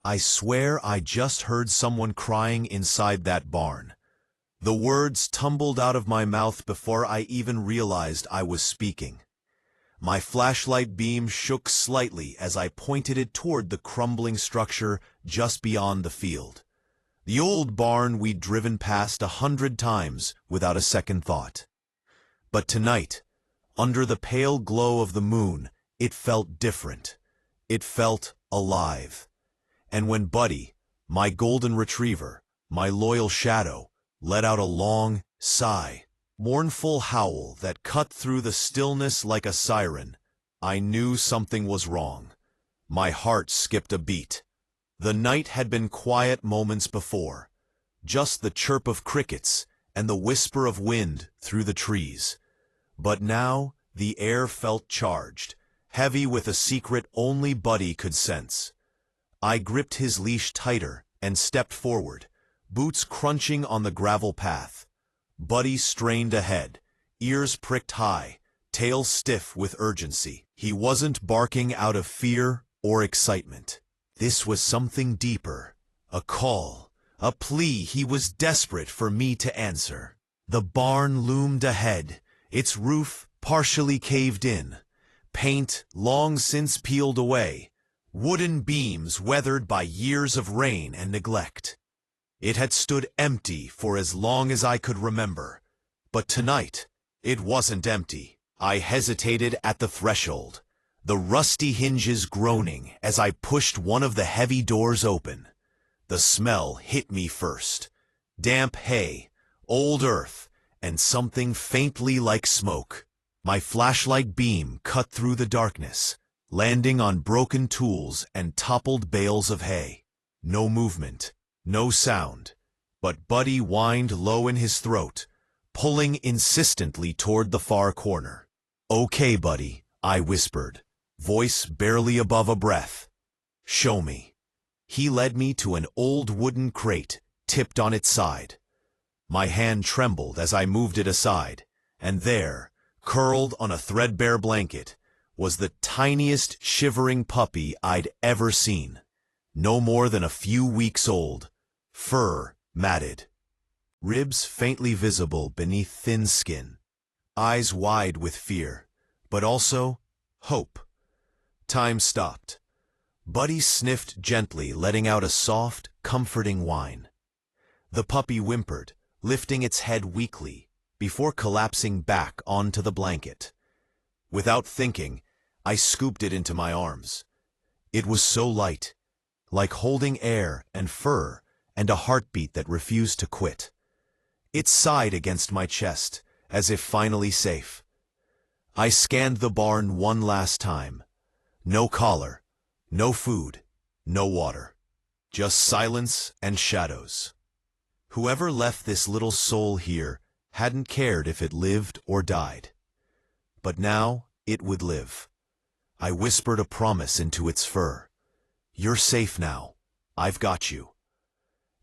I swear I just heard someone crying inside that barn. The words tumbled out of my mouth before I even realized I was speaking. My flashlight beam shook slightly as I pointed it toward the crumbling structure just beyond the field. The old barn we'd driven past 100 times without a second thought. But tonight, under the pale glow of the moon, it felt different. It felt alive. And when Buddy, my golden retriever, my loyal shadow, let out a long sigh, mournful howl that cut through the stillness like a siren, I knew something was wrong. My heart skipped a beat. The night had been quiet moments before, just the chirp of crickets and the whisper of wind through the trees. But now the air felt charged, heavy with a secret only Buddy could sense. I gripped his leash tighter and stepped forward, boots crunching on the gravel path. Buddy strained ahead, ears pricked high, tail stiff with urgency. He wasn't barking out of fear or excitement. This was something deeper, a call, a plea he was desperate for me to answer. The barn loomed ahead, its roof partially caved in, paint long since peeled away, wooden beams weathered by years of rain and neglect. It had stood empty for as long as I could remember, but tonight it wasn't empty. I hesitated at the threshold, the rusty hinges groaning as I pushed one of the heavy doors open. The smell hit me first. Damp hay, old earth, and something faintly like smoke. My flashlight beam cut through the darkness, landing on broken tools and toppled bales of hay. No movement, no sound, but Buddy whined low in his throat, pulling insistently toward the far corner. "Okay, Buddy," I whispered, voice barely above a breath. "Show me." He led me to an old wooden crate tipped on its side. My hand trembled as I moved it aside, and there, curled on a threadbare blanket, was the tiniest shivering puppy I'd ever seen. No more than a few weeks old, fur matted, ribs faintly visible beneath thin skin, eyes wide with fear, but also hope. Time stopped. Buddy sniffed gently, letting out a soft, comforting whine. The puppy whimpered, lifting its head weakly, before collapsing back onto the blanket. Without thinking, I scooped it into my arms. It was so light, like holding air and fur and a heartbeat that refused to quit. It sighed against my chest, as if finally safe. I scanned the barn one last time. No collar, no food, no water. Just silence and shadows. Whoever left this little soul here hadn't cared if it lived or died. But now it would live. I whispered a promise into its fur. "You're safe now. I've got you."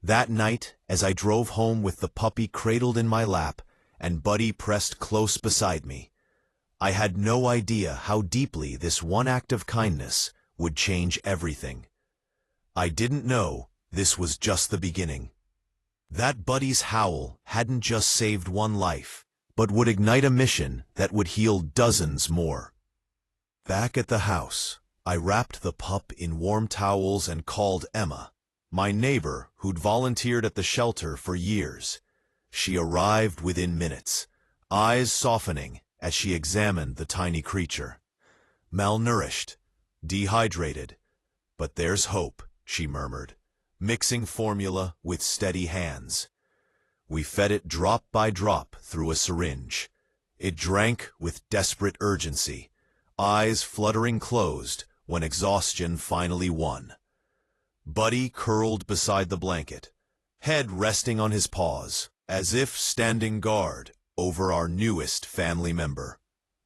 That night, as I drove home with the puppy cradled in my lap and Buddy pressed close beside me, I had no idea how deeply this one act of kindness would change everything. I didn't know this was just the beginning. That Buddy's howl hadn't just saved one life, but would ignite a mission that would heal dozens more. Back at the house, I wrapped the pup in warm towels and called Emma, my neighbor who'd volunteered at the shelter for years. She arrived within minutes, eyes softening as she examined the tiny creature. "Malnourished, dehydrated, but there's hope," she murmured, mixing formula with steady hands. We fed it drop by drop through a syringe. It drank with desperate urgency, eyes fluttering closed when exhaustion finally won. Buddy curled beside the blanket, head resting on his paws, as if standing guard over our newest family member.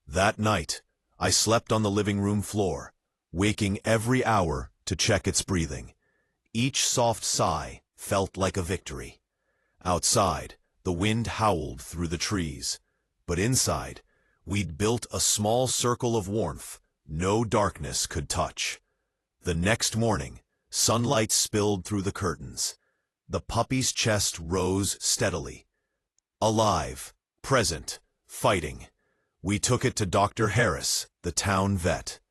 That night, I slept on the living room floor, waking every hour to check its breathing. Each soft sigh felt like a victory. Outside, the wind howled through the trees, but inside, we'd built a small circle of warmth no darkness could touch. The next morning, Sunlight spilled through the curtains. The puppy's chest rose steadily. Alive, present, fighting. We took it to Dr. Harris, the town vet.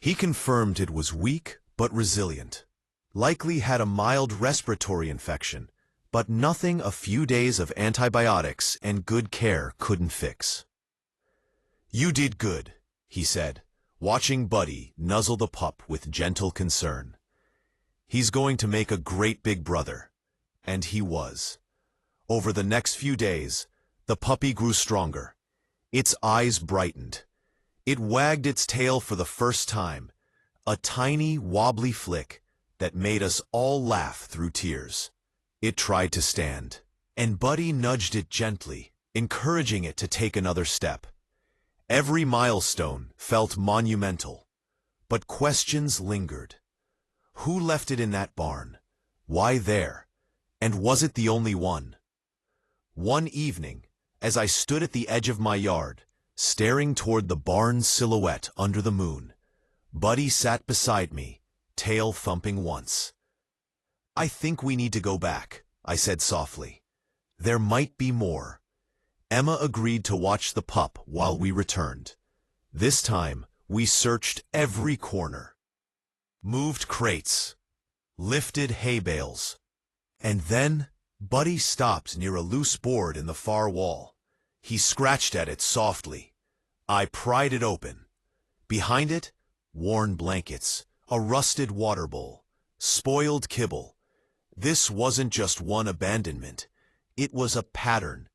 He confirmed it was weak but resilient. Likely had a mild respiratory infection, but nothing a few days of antibiotics and good care couldn't fix. "You did good," he said, watching Buddy nuzzle the pup with gentle concern. "He's going to make a great big brother." And he was. Over the next few days, the puppy grew stronger. Its eyes brightened. It wagged its tail for the first time, a tiny, wobbly flick that made us all laugh through tears. It tried to stand, and Buddy nudged it gently, encouraging it to take another step. Every milestone felt monumental, but questions lingered. Who left it in that barn? Why there? And was it the only one? One evening, as I stood at the edge of my yard, staring toward the barn's silhouette under the moon, Buddy sat beside me, tail thumping once. "I think we need to go back," I said softly. "There might be more." Emma agreed to watch the pup while we returned. This time, we searched every corner. Moved crates, lifted hay bales, and then Buddy stopped near a loose board in the far wall. He scratched at it softly. I pried it open. Behind it, worn blankets, a rusted water bowl, spoiled kibble. This wasn't just one abandonment. It was a pattern.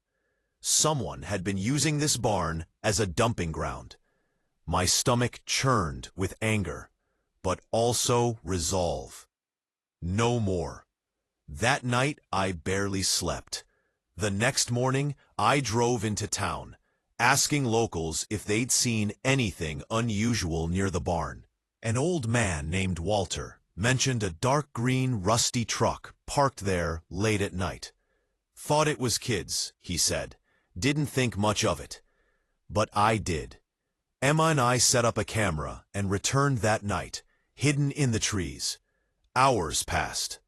Someone had been using this barn as a dumping ground. My stomach churned with anger, but also resolve. No more. That night, I barely slept. The next morning, I drove into town, asking locals if they'd seen anything unusual near the barn. An old man named Walter mentioned a dark green, rusty truck parked there late at night. "Thought it was kids," he said. "Didn't think much of it." But I did. Emma and I set up a camera and returned that night, hidden in the trees. Hours passed.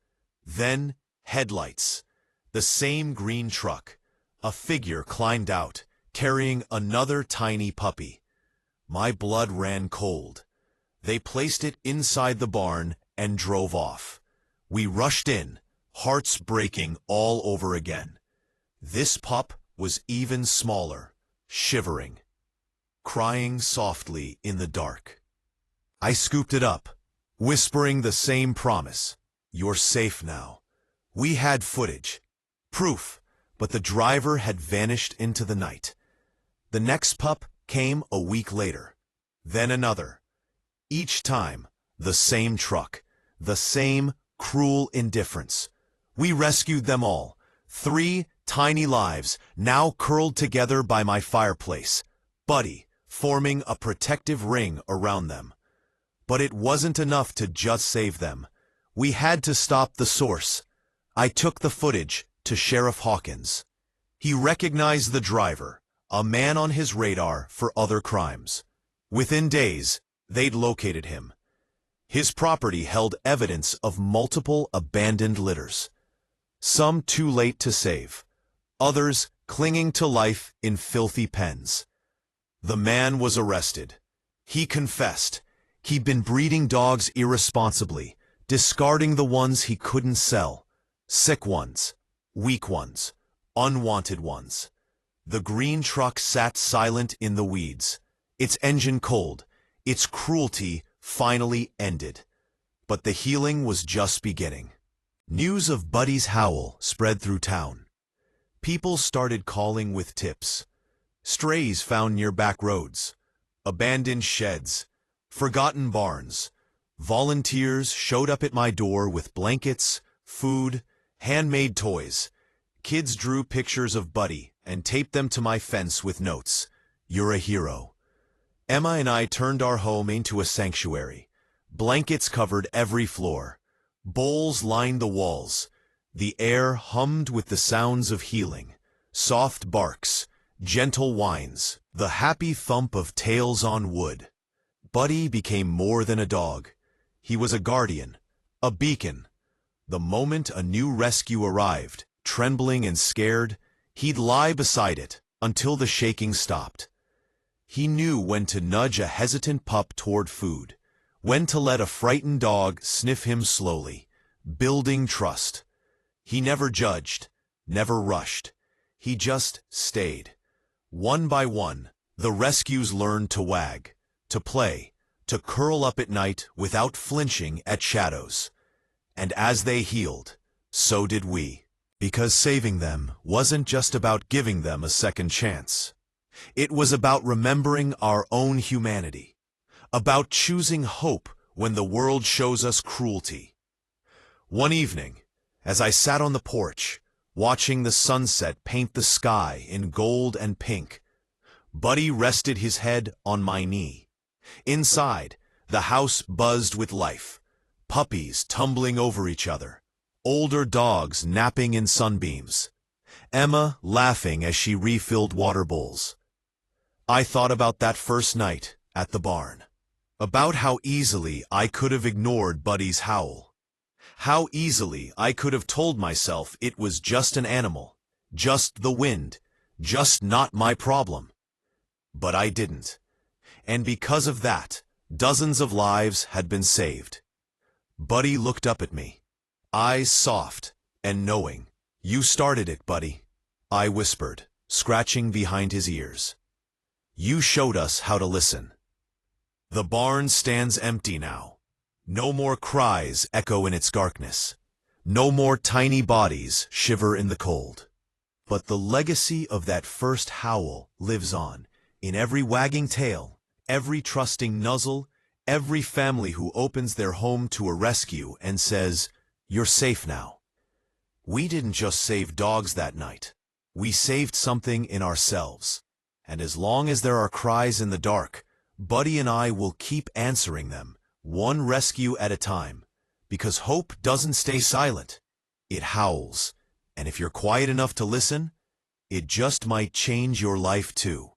Then, headlights. The same green truck. A figure climbed out, carrying another tiny puppy. My blood ran cold. They placed it inside the barn and drove off. We rushed in, hearts breaking all over again. This pup was even smaller, shivering, crying softly in the dark. I scooped it up, whispering the same promise. "You're safe now." We had footage, proof, but the driver had vanished into the night. The next pup came a week later, then another. Each time, the same truck, the same cruel indifference. We rescued them all, 3 tiny lives now curled together by my fireplace, Buddy forming a protective ring around them. But it wasn't enough to just save them. We had to stop the source. I took the footage to Sheriff Hawkins. He recognized the driver, a man on his radar for other crimes. Within days, they'd located him. His property held evidence of multiple abandoned litters. Some too late to save, others clinging to life in filthy pens. The man was arrested. He confessed. He'd been breeding dogs irresponsibly, discarding the ones he couldn't sell. Sick ones, weak ones, unwanted ones. The green truck sat silent in the weeds, its engine cold, its cruelty finally ended. But the healing was just beginning. News of Buddy's Howl spread through town. People started calling with tips. Strays found near back roads, abandoned sheds, forgotten barns. Volunteers showed up at my door with blankets, food, handmade toys. Kids drew pictures of Buddy and taped them to my fence with notes. "You're a hero." Emma and I turned our home into a sanctuary. Blankets covered every floor. Bowls lined the walls. The air hummed with the sounds of healing. Soft barks, gentle whines, the happy thump of tails on wood. Buddy became more than a dog. He was a guardian, A beacon. The moment a new rescue arrived, trembling and scared, he'd lie beside it until the shaking stopped. He knew when to nudge a hesitant pup toward food, when to let a frightened dog sniff him slowly, building trust. He never judged, never rushed. He just stayed. One by one, the rescues learned to wag, to play, to curl up at night without flinching at shadows. And as they healed, so did we. Because saving them wasn't just about giving them a second chance. It was about remembering our own humanity, about choosing hope when the world shows us cruelty. One evening, as I sat on the porch, watching the sunset paint the sky in gold and pink, Buddy rested his head on my knee. Inside, the house buzzed with life, puppies tumbling over each other, older dogs napping in sunbeams, Emma laughing as she refilled water bowls. I thought about that first night at the barn, about how easily I could have ignored Buddy's howl, how easily I could have told myself it was just an animal, just the wind, just not my problem. But I didn't. And because of that, dozens of lives had been saved. Buddy looked up at me, eyes soft and knowing. "You started it, Buddy," I whispered, scratching behind his ears. "You showed us how to listen." The barn stands empty now. No more cries echo in its darkness. No more tiny bodies shiver in the cold. But the legacy of that first howl lives on, in every wagging tail, every trusting nuzzle, every family who opens their home to a rescue and says, "You're safe now." We didn't just save dogs that night. We saved something in ourselves. And as long as there are cries in the dark, Buddy and I will keep answering them, one rescue at a time, because hope doesn't stay silent. It howls, and if you're quiet enough to listen, it just might change your life too.